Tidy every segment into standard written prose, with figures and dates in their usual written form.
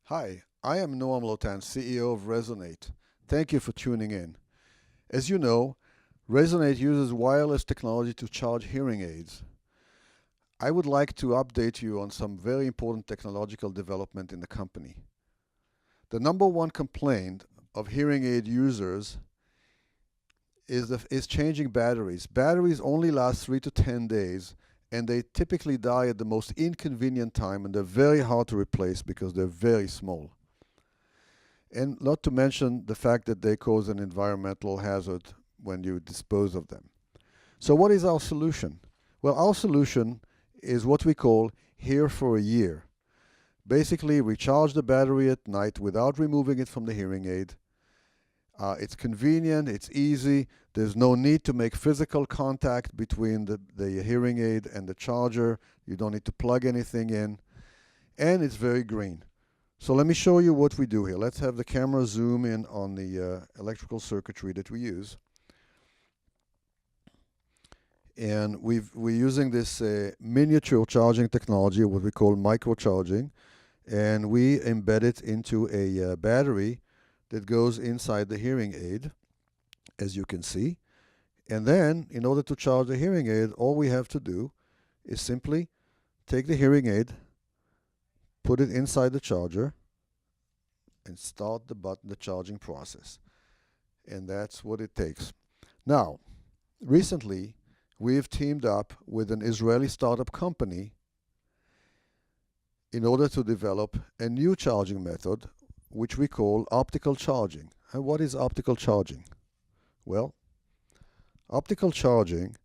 Hi, I am Noam Lotan, CEO of Resonate. Thank you for tuning in. As you know, Resonate uses wireless technology to charge hearing aids. I would like to update you on some very important technological development in the company. The number one complaint of hearing aid users is changing batteries. Batteries only last 3 to 10 days, and they typically die at the most inconvenient time, and they're very hard to replace because they're very small. And not to mention the fact that they cause an environmental hazard when you dispose of them. So what is our solution? Well, our solution is what we call Here for a Year. Basically, recharge the battery at night without removing it from the hearing aid. It's convenient, it's easy, there's no need to make physical contact between the hearing aid and the charger. You don't need to plug anything in. And it's very green. So let me show you what we do here. Let's have the camera zoom in on the electrical circuitry that we use. And we're using this miniature charging technology, what we call microcharging, and we embed it into a battery that goes inside the hearing aid, as you can see. And then, in order to charge the hearing aid, all we have to do is simply take the hearing aid, put it inside the charger, and start the charging process. And that's what it takes. Now, recently, we've teamed up with an Israeli startup company in order to develop a new charging method, which we call optical charging. And what is optical charging? Well, optical charging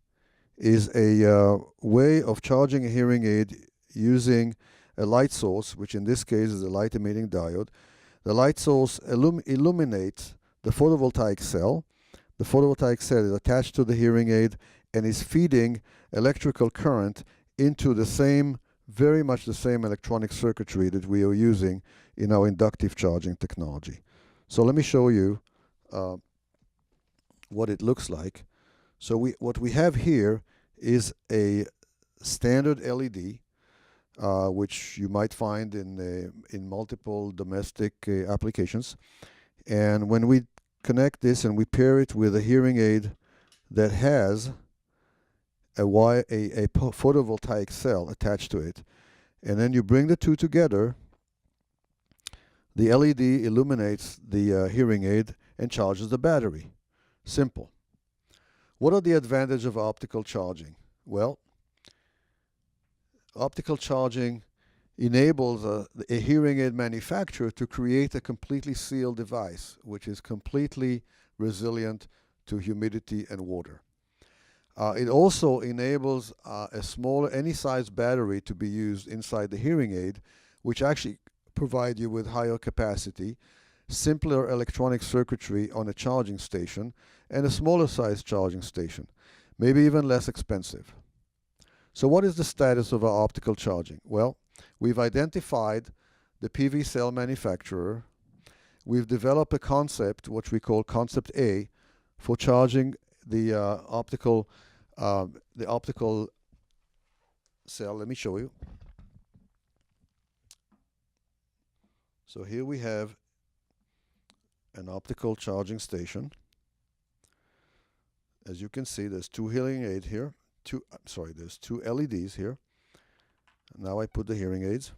is a way of charging a hearing aid using a light source, which in this case is a light emitting diode. The light source illuminates the photovoltaic cell. The photovoltaic cell is attached to the hearing aid and is feeding electrical current into the same, very much the same electronic circuitry that we are using in our inductive charging technology. So let me show you what it looks like. So what we have here is a standard LED, which you might find in multiple domestic applications. And when we connect this and we pair it with a hearing aid that has a photovoltaic cell attached to it, and then you bring the two together, the LED illuminates the hearing aid and charges the battery. Simple. What are the advantages of optical charging? Well, optical charging enables a hearing aid manufacturer to create a completely sealed device, which is completely resilient to humidity and water. It also enables a smaller, any size battery to be used inside the hearing aid, which actually provide you with higher capacity, simpler electronic circuitry on a charging station, and a smaller size charging station, maybe even less expensive. So what is the status of our optical charging? Well, we've identified the PV cell manufacturer. We've developed a concept, which we call Concept A, for charging the optical cell. Let me show you. So here we have an optical charging station. As you can see, there's two hearing aids here. There's two LEDs here. Now I put the hearing aids.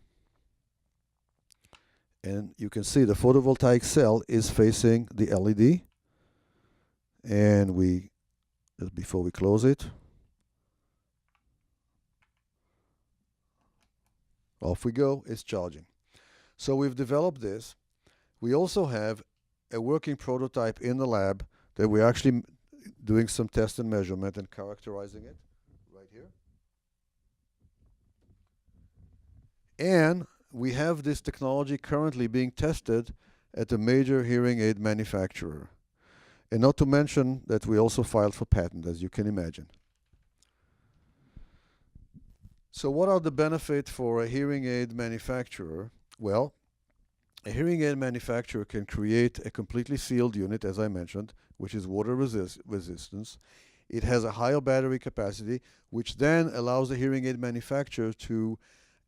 And you can see the photovoltaic cell is facing the LED. And just before we close it, off we go, it's charging. So we've developed this. We also have a working prototype in the lab that we're actually doing some test and measurement and characterizing it right here. And we have this technology currently being tested at a major hearing aid manufacturer. And not to mention that we also filed for patent, as you can imagine. So what are the benefits for a hearing aid manufacturer? Well, a hearing aid manufacturer can create a completely sealed unit, as I mentioned, which is water resistance. It has a higher battery capacity, which then allows the hearing aid manufacturer to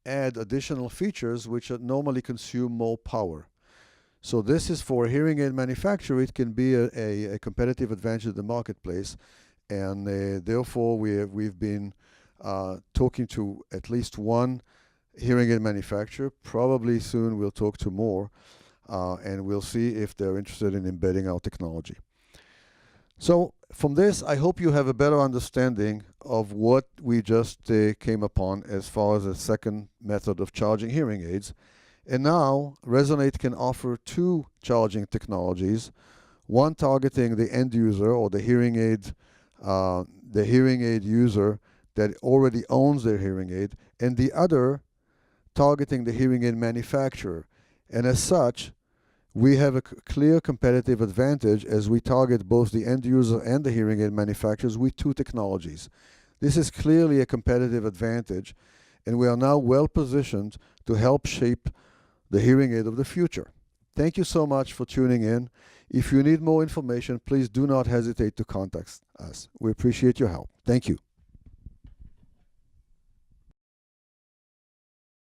add additional features which normally consume more power. So this is for a hearing aid manufacturer, it can be a competitive advantage in the marketplace, and therefore we've been talking to at least one hearing aid manufacturer. Probably soon we'll talk to more, and we'll see if they're interested in embedding our technology. So from this, I hope you have a better understanding of what we just came upon as far as a second method of charging hearing aids. And now Resonate can offer two charging technologies, one targeting the end user or the hearing aid user that already owns their hearing aid, and the other targeting the hearing aid manufacturer. And as such, we have a clear competitive advantage as we target both the end user and the hearing aid manufacturers with two technologies. This is clearly a competitive advantage, and we are now well positioned to help shape the hearing aid of the future. Thank you so much for tuning in. If you need more information, please do not hesitate to contact us. We appreciate your help. Thank you.